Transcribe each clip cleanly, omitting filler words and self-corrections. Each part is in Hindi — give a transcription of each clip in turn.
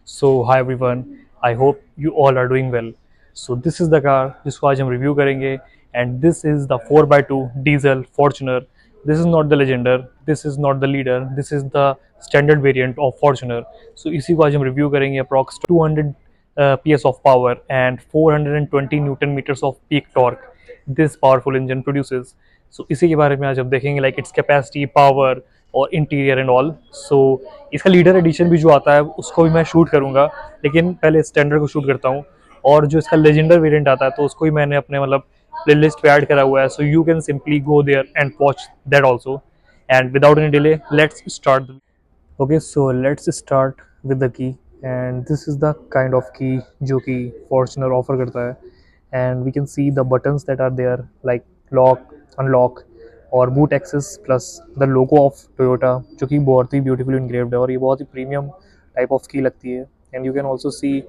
So hi everyone, I hope you all are doing well. So this is the car जिसको आज हम रिव्यू करेंगे and this is the 4x2 diesel Fortuner. This is not the Legender, this is not the Leader, this is the standard variant of Fortuner. So इसी को आज हम रिव्यू करेंगे approx 200 PS of power and 420 Newton meters of peak torque this powerful engine produces. So इसी के बारे में आज हम देखेंगे like its capacity, power और इंटीरियर एंड ऑल. सो इसका लीडर एडिशन भी जो आता है उसको भी मैं शूट करूंगा, लेकिन पहले स्टैंडर्ड को शूट करता हूँ. और जो इसका लेजेंडर वेरिएंट आता है तो उसको भी मैंने अपने मतलब प्लेलिस्ट पे ऐड करा हुआ है, so you can simply go there and watch that also. And without any delay let's start. Okay, so let's start with the key. And this is the kind of key जो कि फॉर्चुनर ऑफर करता है. And we can see the buttons that are there like lock, unlock और boot access plus the logo of Toyota जो कि बहुत ही ब्यूटीफुली इनग्रेव्ड है और ये बहुत ही प्रीमियम टाइप ऑफ की लगती है. And you can also see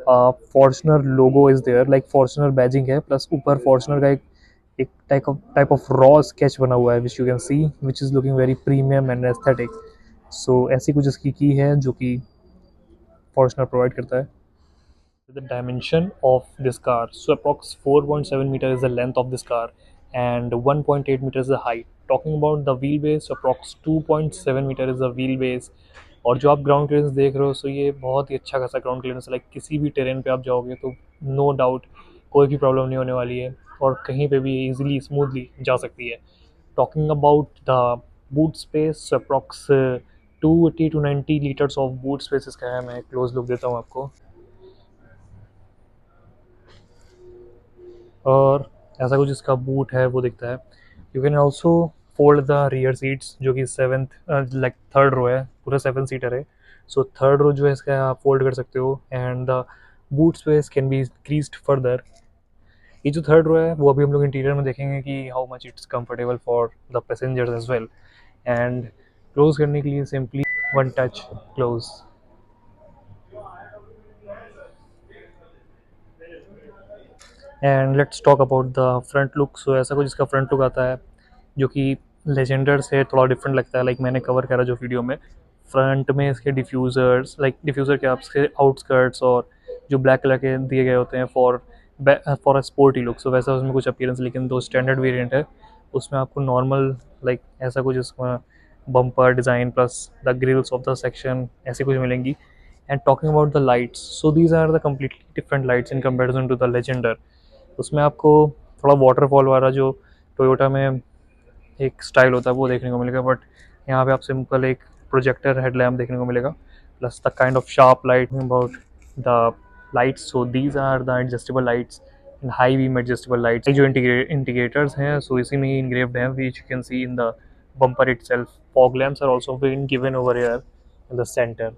Fortuner logo is there, like Fortuner badging है प्लस ऊपर फॉर्चुनर का एक टाइप ऑफ रॉ स्केच बना हुआ है which you can see which is looking very premium and aesthetic. So ऐसी कुछ इसकी की है जो कि फॉर्चुनर प्रोवाइड करता है. The dimension of this car, so approx 4.7 meter is the length of this car and 1.8 meters is the height. Talking about the wheelbase, so approx 2.7 meter is the wheelbase. और जो आप ग्राउंड क्लियरेंस देख रहे हो, सो ये बहुत ही अच्छा खासा ग्राउंड क्लियरेंस है. लाइक किसी भी टेरेन पे आप जाओगे तो नो डाउट कोई भी प्रॉब्लम नहीं होने वाली है और कहीं पे भी इजीली स्मूथली जा सकती है. Talking about the boot space, approx 280 to 90 litres of boot space इसका है. मैं क्लोज लुक देता हूँ आपको. और ऐसा कुछ इसका बूट है वो दिखता है. You can also fold the rear seats जो कि सेवन्थ लाइक थर्ड रो है, पूरा 7 सीटर है. सो थर्ड रो जो है इसका आप फोल्ड कर सकते हो and the boot space can be increased further. ये जो थर्ड रो है वो अभी हम लोग इंटीरियर में देखेंगे कि how much it's comfortable for the passengers as well. And close करने के लिए simply one touch close. And let's talk about the front look. So ऐसा कुछ इसका फ्रंट लुक आता है जो कि लेजेंडर से थोड़ा डिफरेंट लगता है. लाइक मैंने कवर करा जो वीडियो में, फ्रंट में इसके डिफ्यूज़र्स, लाइक डिफ्यूज़र के आपके आउटस्कर्ट्स और जो ब्लैक कलर के दिए गए होते हैं फॉर अ स्पोर्टी लुक. सो वैसा उसमें कुछ अपीयरेंस, लेकिन जो स्टैंडर्ड वेरिएंट है उसमें आपको नॉर्मल लाइक ऐसा कुछ इसमें bumper design plus the grills of the section ऐसी कुछ मिलेंगी. And talking about the lights, so these are the completely different lights in comparison to the Legender. उसमें आपको थोड़ा वाटरफॉल वाला जो टोयोटा में एक स्टाइल होता है वो देखने को मिलेगा, बट यहाँ पे आप सिंपल एक प्रोजेक्टर हेडलैम्प देखने को मिलेगा plus the kind of sharp light about the lights. So these are the adjustable lights and high beam adjustable lights जो इंडिकेटर्स हैं. सो इसी में ही इनग्रेव्ड हैं which you can see in the bumper itself. Fog lamps are also been given over here in the centre.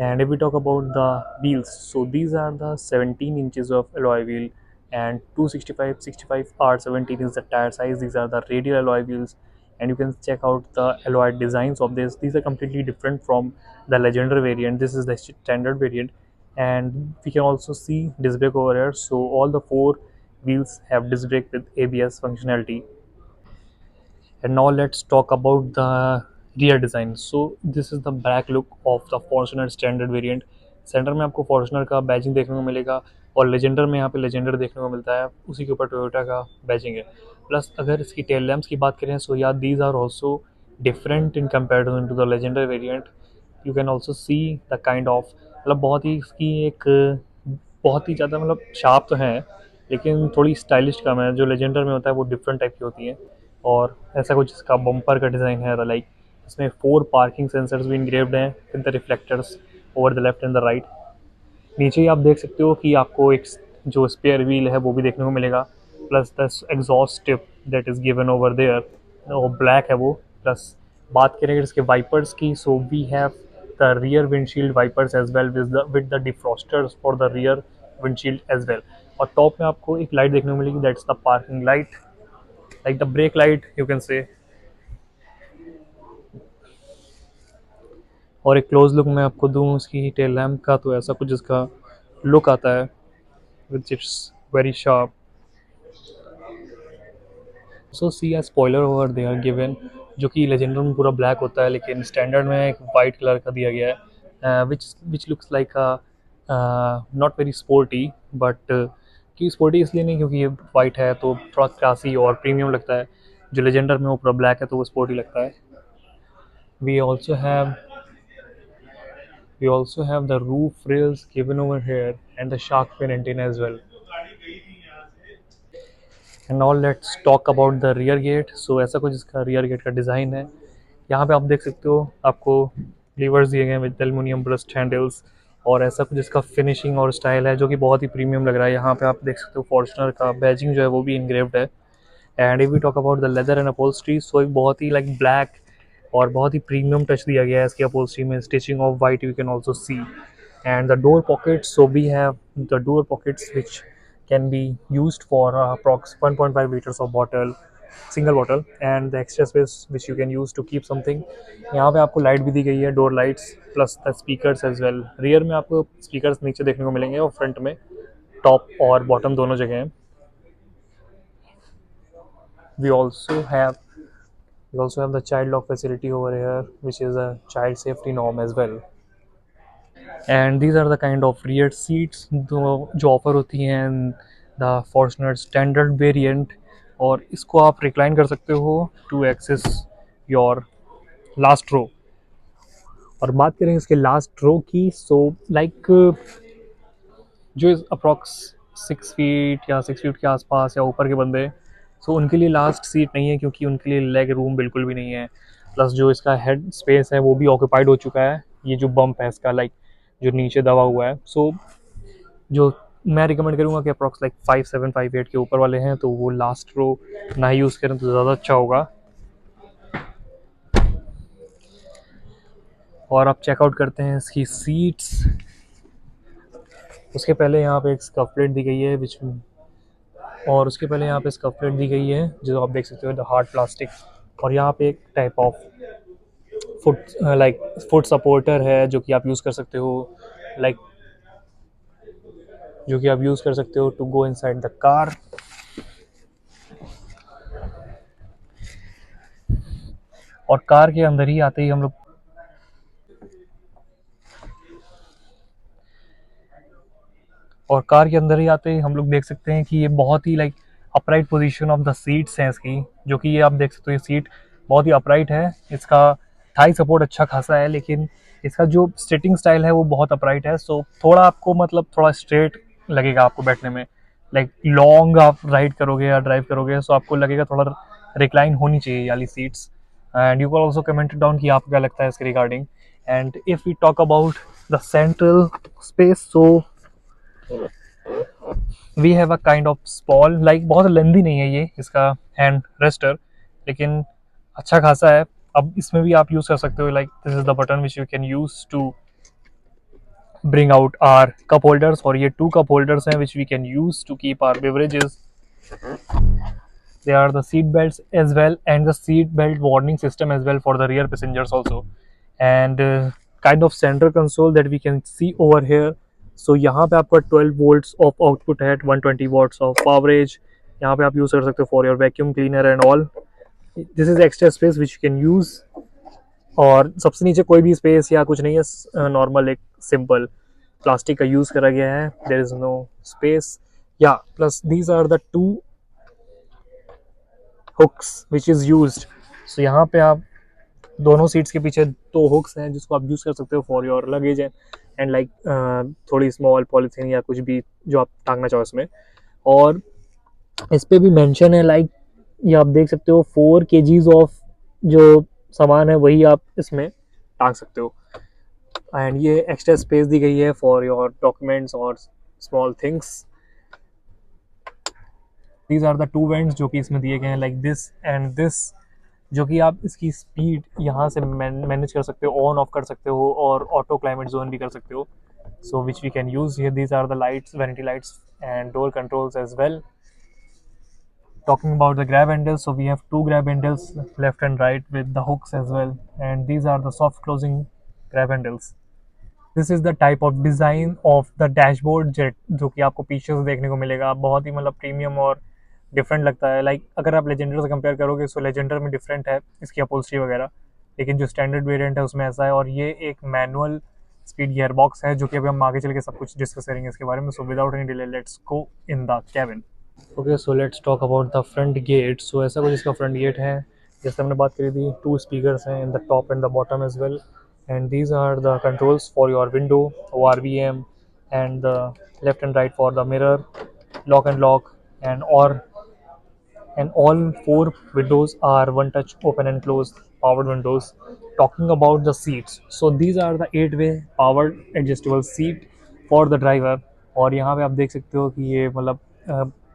And if we talk about the wheels, so these are the 17 inches of alloy wheel and 265 R17 is the tire size. These are the radial alloy wheels, and you can check out the alloy designs of this. These are completely different from the legendary variant. This is the standard variant, and we can also see disc brake over here. So all the four wheels have disc brake with ABS functionality. And now let's talk about the rear design. So this is the back look of the Fortuner standard variant. Centre में आपको फॉर्चुनर का बैजिंग देखने को मिलेगा और लेजेंडर में यहाँ पे लेजेंडर देखने को मिलता है, उसी के ऊपर टोयोटा का बैजिंग है. प्लस अगर इसकी टेल लैम्प्स की बात करें सो या these are also different in comparison to the Legender variant. You can also see the kind of, मतलब बहुत ही इसकी एक बहुत ही ज़्यादा मतलब शार्प तो है लेकिन थोड़ी स्टाइलिश कम है. जो लेजेंडर में होता है वो डिफरेंट टाइप की होती है. और ऐसा कुछ इसका बम्पर का डिज़ाइन है लाइक इसमें 4 पार्किंग सेंसर्स भी इंग्रेव्ड हैं with the reflectors over the left and the right. नीचे ही आप देख सकते हो कि आपको एक जो स्पेयर व्हील है वो भी देखने को मिलेगा plus the exhaust tip that is given over there, वो ब्लैक है वो. प्लस बात करें अगर इसके वाइपर्स की, so we have the rear windshield wipers as well with the defrosters for the rear windshield as well. और टॉप में आपको एक लाइट देखने को मिलेगी, that's the parking light, like the brake light you can say. और एक क्लोज लुक मैं आपको दूँ उसकी टेल लैम्प का, तो ऐसा कुछ इसका लुक आता है which it's very sharp. So see a spoiler over there given जो कि लेजेंडर में पूरा ब्लैक होता है, लेकिन स्टैंडर्ड में एक वाइट कलर का दिया गया है, which looks like not very sporty, but कि स्पोर्टी इसलिए नहीं क्योंकि ये वाइट है तो थोड़ा क्लासी और प्रीमियम लगता है। जो लेजेंडर में वो पूरा ब्लैक है तो वो स्पोर्टी लगता है। We also have we also have the roof rails given over here and the shark fin antenna as well. And now let's talk about the rear gate. So ऐसा कुछ इसका rear gate का डिज़ाइन है। यहाँ पे आप देख सकते हो आपको लीवर्स दिए गए हैं विद एल्युमिनियम ब्रस्ट हैंडल्स, और ऐसा कुछ इसका फिनिशिंग और स्टाइल है जो कि बहुत ही प्रीमियम लग रहा है। यहाँ पे आप देख सकते हो फॉर्च्यूनर का बैजिंग जो है वो भी इनग्रेव्ड है। And if we talk about the leather and upholstery, so एक बहुत ही लाइक ब्लैक और बहुत ही प्रीमियम टच दिया गया है इसकी अपहोल्स्ट्री में। Stitching of white you can also C, and the door pockets, so we have the door pockets which can be used for approx 1.5 liters of bottle, single bottle, and the extra space which you can use to keep something. यहाँ पे आपको लाइट भी दी गई है, door lights plus the speakers as well. Rear में आपको स्पीकर्स नीचे देखने को मिलेंगे और फ्रंट में टॉप और बॉटम दोनों जगह हैं। we also have we also have the child lock facility over here, which is a child safety norm as well. And these are the kind of rear seats जो ऑफर होती हैं द फॉर्चुनर स्टैंडर्ड वेरिएंट, और इसको आप रिक्लाइन कर सकते हो to access your last row. और बात करें इसके लास्ट रो की, सो लाइक जो अप्रॉक्स 6 फीट या 6 फीट के आसपास या ऊपर के बंदे, सो उनके लिए लास्ट सीट नहीं है क्योंकि उनके लिए लेग रूम बिल्कुल भी नहीं है। प्लस जो इसका हेड स्पेस है वो भी ऑक्यूपाइड हो चुका है। ये जो बम्प है इसका लाइक जो नीचे दबा हुआ है, सो जो मैं रिकमेंड करूँगा कि अप्रॉक्स लाइक 5'7", 5'8" के ऊपर वाले हैं तो वो लास्ट रो ना ही यूज़ करें तो ज़्यादा अच्छा होगा। और आप चेकआउट करते हैं इसकी सीट्स। उसके पहले यहाँ पे एक स्कफ प्लेट दी गई है विच और उसके पहले यहाँ पे स्कफ प्लेट दी गई है जो आप देख सकते हो द हार्ड प्लास्टिक। और यहाँ पे एक type of foot like foot supporter है जो कि आप यूज़ कर सकते हो, लाइक जो कि आप यूज़ कर सकते हो to go inside the car. और कार के अंदर ही आते ही हम लोग और कार के अंदर ही आते ही हम लोग देख सकते हैं कि ये बहुत ही like upright position of the seats हैं इसकी, जो कि ये आप देख सकते हो ये सीट बहुत ही अपराइट है। इसका थाई सपोर्ट अच्छा खासा है, लेकिन इसका जो सिटिंग स्टाइल है वो बहुत अपराइट है। सो थोड़ा आपको मतलब थोड़ा स्ट्रेट लगेगा आपको बैठने में, लाइक लॉन्ग आप राइड करोगे या ड्राइव करोगे सो आपको लगेगा थोड़ा रिक्लाइन होनी चाहिए ये वाली seats. And you can also comment down कि आपको क्या लगता है इसके regarding. And if we talk about the central space, so we have a kind of spall, like बहुत लेंदी नहीं है ये इसका हैंड रेस्टर, लेकिन अच्छा खासा है। अब इसमें भी आप यूज़ कर सकते हो, like this is the button which you can use to bring out our cup holders, और ये 2 कप होल्डर्स हैं which we can use to keep our beverages. There are the seat belts as well and the seat belt warning system as well for the rear passengers also, and kind of center console that we can see over here. So यहाँ पे आपका 12 volts of output है, 120 watts of powerage। यहाँ पे आप यूज़ कर सकते हो for your vacuum cleaner and all। This is extra space which you can use। और सबसे नीचे कोई भी स्पेस या कुछ नहीं है, नॉर्मल एक सिंपल प्लास्टिक का यूज़ करा गया है। देयर इज़ नो स्पेस या plus these are the 2 hooks which is used। so यहाँ पे आप दोनों सीट्स के पीछे 2 हुक्स हैं जिसको आप यूज़ कर सकते हो for your luggage and like थोड़ी स्मॉल पॉलीथीन या कुछ भी जो आप टांगना चाहो इसमें। और इस पे भी मेंशन है लाइक ये आप देख सकते हो 4 kgs ऑफ जो सामान है वही आप इसमें टांग सकते हो। एंड ये एक्स्ट्रा स्पेस दी गई है फॉर योर डॉक्यूमेंट्स और small things. These are the 2 vents जो कि इसमें दिए गए हैं लाइक दिस एंड दिस, जो कि आप इसकी स्पीड यहाँ से मैनेज कर सकते हो, ऑन ऑफ कर सकते हो और ऑटो क्लाइमेट जोन भी कर सकते हो। So which we can use here. These are the lights, vanity lights and door controls as well. Talking about the grab handles, so we have 2 grab handles left and right with the hooks as well, and these are the soft closing grab handles। This is the type of design of the dashboard jet जो कि आपको पीछे से देखने को मिलेगा। बहुत ही मतलब प्रीमियम और डिफरेंट लगता है। लाइक अगर आप लेजेंडर से कंपेयर करोगे तो लेजेंडर में डिफरेंट है इसकी अपहोल्स्ट्री वगैरह, लेकिन जो स्टैंडर्ड वेरिएंट है उसमें ऐसा है। और ये एक मैनुअल स्पीड गियर बॉक्स है, जो कि अभी हम आगे चल के सब कुछ डिस्कस करेंगे इसके बारे में। So without any delay let's go in the cabin. Okay, so let's talk about the front gate. So ऐसा कुछ इसका फ्रंट गेट है, जैसे हमने बात करी थी, टू स्पीकर्स हैं in the top and the bottom as well, and these are the controls for your window, O R V M, and the left and right for the mirror, lock and lock, and or and all four windows are one touch open and close powered windows. Talking about the seats, so these are the 8-way powered adjustable seat for the driver। और यहाँ पे आप देख सकते हो कि ये मतलब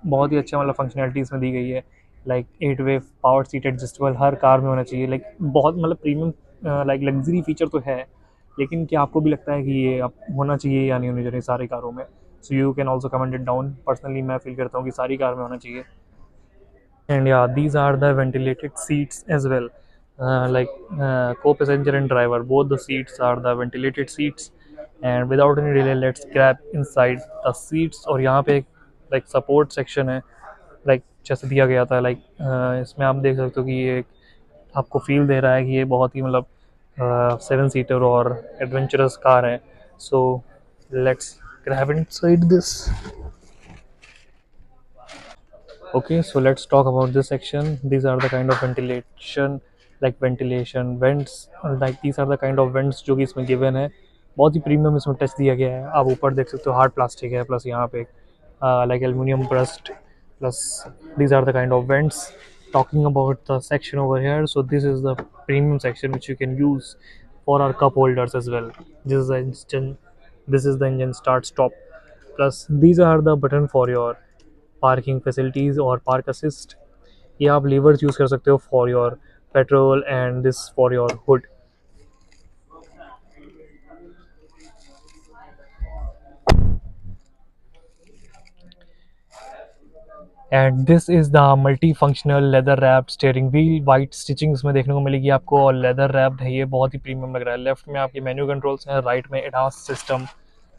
बहुत ही अच्छा मतलब फंक्शनैलिटी इसमें दी गई है। लाइक 8-वे पावर सीट एडजस्टेबल हर कार में होना चाहिए। लाइक बहुत मतलब प्रीमियम लाइक लग्जरी फीचर तो है, लेकिन क्या आपको भी लगता है कि ये अब होना चाहिए या नहीं होना चाहिए सारी कारों में? सो you can also comment it down. Personally मैं फील करता हूँ कि सारी कार में होना चाहिए। And yeah, these are the ventilated seats as well. Co-passenger and driver, both the seats are the ventilated seats। And without any delay, let's grab inside the seats। और यहाँ पे एक like support section है, like जैसे दिया गया था, like इसमें आप देख सकते हो कि ये आपको फील दे रहा है कि ये बहुत ही मतलब 7 सीटर और एडवेंचरस कार है। So let's grab inside this। Okay, so let's talk about this section। These are the kind of ventilation, like ventilation vents, like these are the kind of vents जो कि इसमें given है। बहुत ही प्रीमियम इसमें टच दिया गया है। आप ऊपर देख सकते हो हार्ड प्लास्टिक है, प्लस यहाँ पे like aluminium brushed, plus these are the kind of vents। Talking about the section over here, so this is the premium section which you can use for our cup holders as well। This is the engine, this is the engine start stop, plus these are the button for your parking facilities और पार्क असिस्ट। ये आप लीवर्स यूज़ कर सकते हो for your petrol and this for your hood. And this is the multi functional leather wrapped steering wheel. White stitching इसमें देखने को मिलेगी आपको, और लेदर रैप्ड है, ये बहुत ही प्रीमियम लग रहा है। लेफ्ट में आपके मेन्यू कंट्रोल्स हैं, राइट में एडास सिस्टम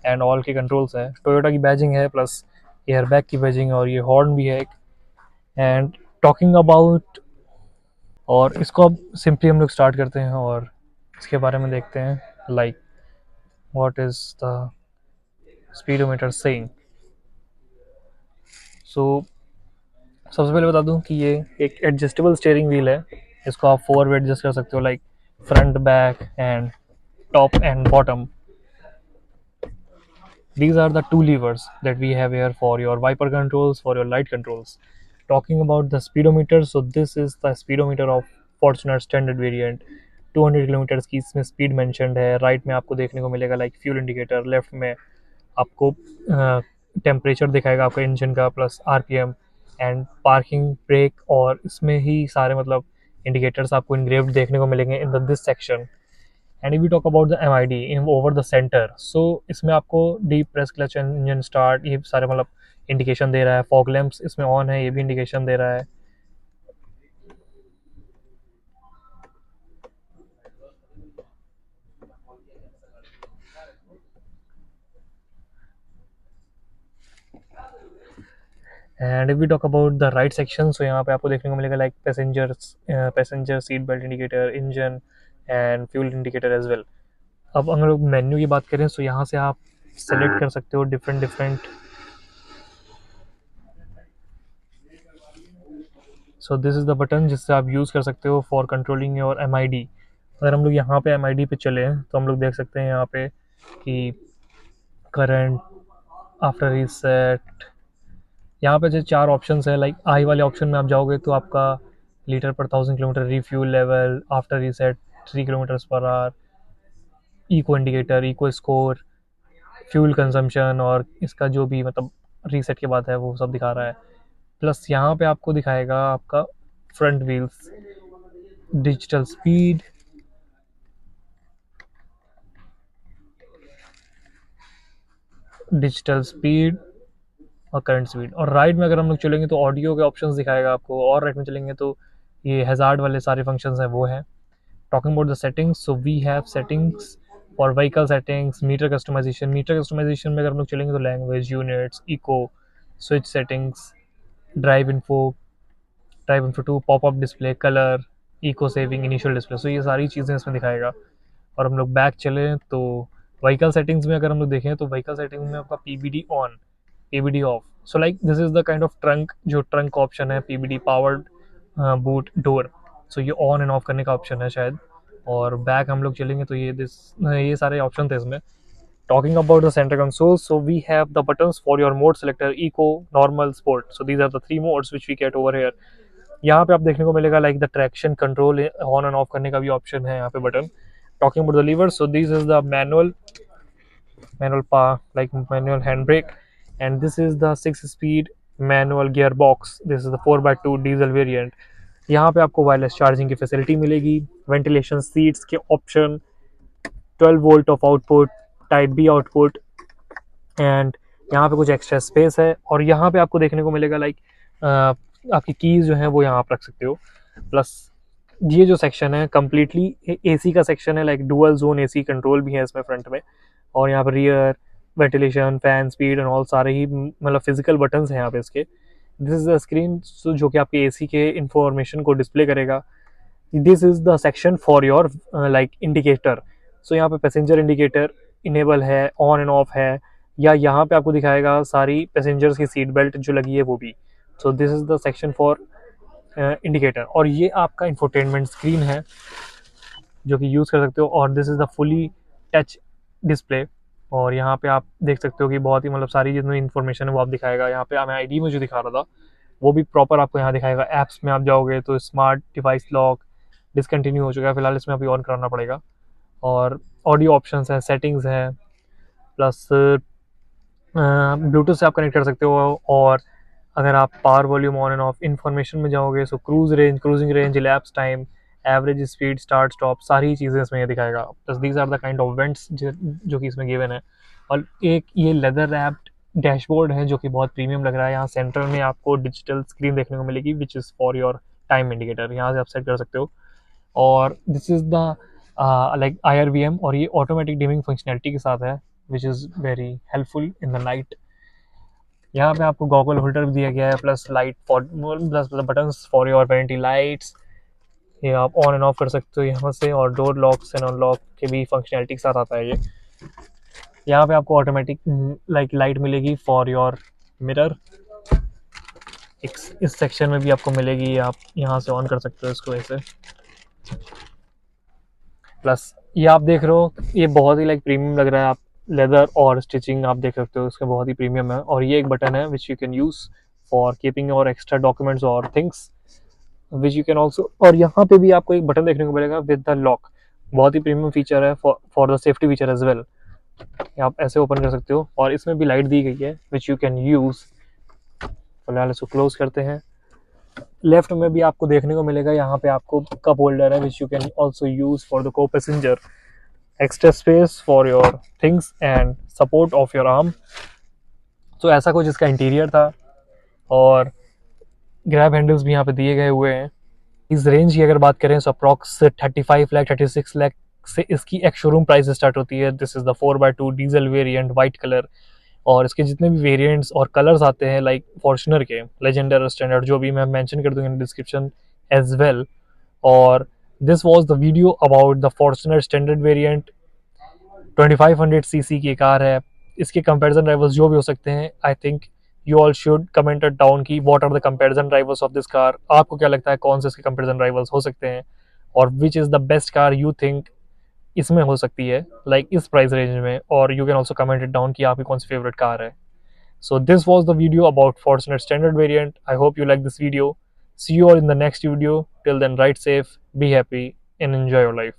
एंड ऑल के कंट्रोल्स हैं। टोयोटा की बैजिंग है, प्लस एयरबैग की बैजिंग, और ये हॉर्न भी है एक। एंड टॉकिंग अबाउट, और इसको अब सिंपली हम लोग स्टार्ट करते हैं और इसके बारे में देखते हैं, like what is the speedometer saying. So सबसे पहले बता दूं कि ये एक एडजस्टेबल स्टीयरिंग व्हील है। इसको आप फोर वे एडजस्ट कर सकते हो, like front, back and top and bottom. These are the two levers that we have here for your wiper controls, for your light controls। Talking about the speedometer, so this is the speedometer of Fortuner standard variant। 200 kilometre की इसमें स्पीड मेंशनड है। राइट में आपको देखने को मिलेगा लाइक फ्यूल इंडिकेटर, लेफ्ट में आपको टेम्परेचर दिखाएगा आपका इंजन का, plus RPM and parking brake, और इसमें ही सारे मतलब इंडिकेटर्स आपको इनग्रेव्ड देखने को मिलेंगे in this section. And if we talk about the MID in over the centre, so इसमें आपको deep press clutch engine start, ये सारे मतलब इंडिकेशन दे रहा है। फॉग लैंप्स इसमें ऑन है, ये भी इंडिकेशन दे रहा है। And if we talk about the right section, so यहाँ पे आपको देखने को मिलेगा like passenger seat belt indicator, engine and fuel indicator as well. अब अगर लोग मेन्यू की बात करें, तो यहाँ से आप सेलेक्ट कर सकते हो different different. So this is the button जिससे आप यूज़ कर सकते हो फॉर कंट्रोलिंग योर MID। अगर हम लोग यहाँ पे MID पे चले तो हम लोग देख सकते हैं यहाँ पे कि करंट, आफ्टर रीसेट, यहाँ पे जो चार ऑप्शंस है, लाइक आई वाले ऑप्शन में आप जाओगे तो आपका लीटर पर 1000 kilometre, refuel level, after reset 3 kilometre per hour, eco indicator, eco score, fuel consumption, और इसका जो भी मतलब रीसेट के बाद है वो सब दिखा रहा है। प्लस यहाँ पे आपको दिखाएगा आपका front wheels, digital speed, digital speed और करंट स्पीड। और राइट में अगर हम लोग चलेंगे तो ऑडियो के ऑप्शंस दिखाएगा आपको, और राइट में चलेंगे तो ये हैजार्ड वाले सारे फंक्शंस हैं वो हैं। Talking about the settings, so we have settings for vehicle settings, meter customisation. Meter customisation में अगर हम लोग चलेंगे तो language, units, eco, switch settings, drive info, drive info 2, popup display, colour, eco saving, initial display. So ये सारी चीज़ें इसमें दिखाएगा। और हम लोग बैक चले तो व्हीकल सेटिंग्स में अगर हम लोग देखें तो व्हीकल सेटिंग में आपका PBD on, PBD of. So like this is the kind of trunk, जो ट्रंक का ऑप्शन है, पीबीडी पावर्ड बूट डोर। सो ये ऑन एंड ऑफ करने का ऑप्शन है शायद। और बैक हम लोग चलेंगे तो ये सारे ऑप्शन थे इसमें। Talking about the center console, so we have the buttons for your mode selector: eco, normal, sport. So these are the three modes which we get over here. यहाँ पे आप देखने को मिलेगा like the traction control, on and off करने का भी ऑप्शन है यहाँ पे button. Talking about the lever, so this is the manual power, like manual handbrake, and this is the 6 speed manual gearbox. This is the 4x2 diesel variant. यहाँ पे आपको वायरलेस चार्जिंग की फैसिलिटी मिलेगी, वेंटिलेशन सीट्स के option, 12 volt of output, type B output, and यहाँ पे कुछ एक्स्ट्रा स्पेस है। और यहाँ पे आपको देखने को मिलेगा लाइक आपकी कीज़ जो है वो यहाँ आप रख सकते हो। प्लस ये जो सेक्शन है कम्प्लीटली एसी का सेक्शन है, like dual zone AC control भी है इसमें फ्रंट में। और यहाँ पर rear, ventilation, fan speed and all सारे ही मतलब फिजिकल बटन्स हैं यहाँ पे इसके। दिस इज द स्क्रीन जो कि आपके एसी के इंफॉर्मेशन को डिस्प्ले करेगा। This is the section for your like indicator. So यहाँ पे पैसेंजर इंडिकेटर इनेबल है, ऑन एंड ऑफ है, या यहाँ पे आपको दिखाएगा सारी पैसेंजर्स की सीट बेल्ट जो लगी है वो भी। सो this is the section for indicator. और ये आपका इंफोटेनमेंट स्क्रीन है जो कि यूज़ कर सकते हो। और this is the fully touch display. और यहाँ पे आप देख सकते हो कि बहुत ही मतलब सारी जितनी इन्फॉर्मेशन है वो आप दिखाएगा। यहाँ पे मैं आईडी में जो दिखा रहा था वो भी प्रॉपर आपको यहाँ दिखाएगा। ऐप्स में आप जाओगे तो स्मार्ट डिवाइस लॉक डिसकंटिन्यू हो चुका है फिलहाल, इसमें अभी ऑन कराना पड़ेगा। और ऑडियो ऑप्शंस हैं, सेटिंग्स हैं, प्लस ब्लूटूथ से आप कनेक्ट कर सकते हो। और अगर आप power volume on and off information में जाओगे so cruising range, lapse time, average speed, start stop, सारी चीज़ें इसमें ये दिखाएगा। Plus these are the kind of vents जो कि इसमें गिवन है। और एक ये लेदर रैप्ड डैशबोर्ड है जो कि बहुत प्रीमियम लग रहा है। यहाँ सेंटर में आपको डिजिटल स्क्रीन देखने को मिलेगी which is for your time indicator, यहाँ से आप सेट कर सकते हो। और this is the like IRVM, और ये ऑटोमेटिक डिमिंग फंक्शनैलिटी के साथ है which is very helpful in the night. यहाँ पे आपको गॉगल होल्डर भी दिया गया है, plus light for plus buttons for your vanity lights, ये आप ऑन एंड ऑफ कर सकते हो यहाँ से। और डोर लॉक्स एंड अनलॉक के भी फंक्शनैलिटी के साथ आता है ये। यहाँ पे आपको ऑटोमेटिक लाइक लाइट मिलेगी फॉर योर मिरर, इस सेक्शन में भी आपको मिलेगी, आप यहाँ से ऑन कर सकते हो इसको ऐसे। प्लस ये आप देख रहे हो ये बहुत ही लाइक प्रीमियम लग रहा है। आप लेदर और स्टिचिंग आप देख सकते हो इसका बहुत ही प्रीमियम है। और ये एक बटन है which you can use for keeping your extra documents और things which you can also. और यहाँ पे भी आपको एक बटन देखने को मिलेगा विद द लॉक, बहुत ही प्रीमियम फीचर है for the safety feature as well. आप ऐसे ओपन कर सकते हो और इसमें भी लाइट दी गई है विच यू कैन यूज़। फिलहाल इसको क्लोज करते हैं। लेफ्ट में भी आपको देखने को मिलेगा यहाँ पे आपको कप होल्डर है which you can also use for the co passenger, extra space for your things and support of your arm. तो ऐसा कुछ इसका इंटीरियर था। और ग्रैब हैंडल्स भी यहाँ पे दिए गए हुए हैं। इस रेंज की अगर बात करें तो अप्रॉक्स 35 लाख 36 लाख से इसकी एक शोरूम प्राइस स्टार्ट होती है। This is the 4x2 diesel variant white colour. और इसके जितने भी वेरिएंट्स और कलर्स आते हैं लाइक फॉर्च्यूनर के लेजेंडर, स्टैंडर्ड, जो भी मैं मेंशन कर दूंगा इन डिस्क्रिप्शन एज वेल। और this was the video about the Fortuner standard variant. 2500 CC की कार है। इसके कंपैरिजन राइवल्स जो भी हो सकते हैं, I think you all should comment it down की what are the comparison rivals of this car. आपको क्या लगता है कौन से इसके कंपैरिजन राइवल्स हो सकते हैं, और which is the best car you think इसमें हो सकती है लाइक इस प्राइस रेंज में। और you can also comment it down कि आपकी कौन सी फेवरेट कार है। So this was the video about Fortuner standard variant. I hope you like this video. See you all in the next video. Till then, ride safe, be happy, and enjoy your life.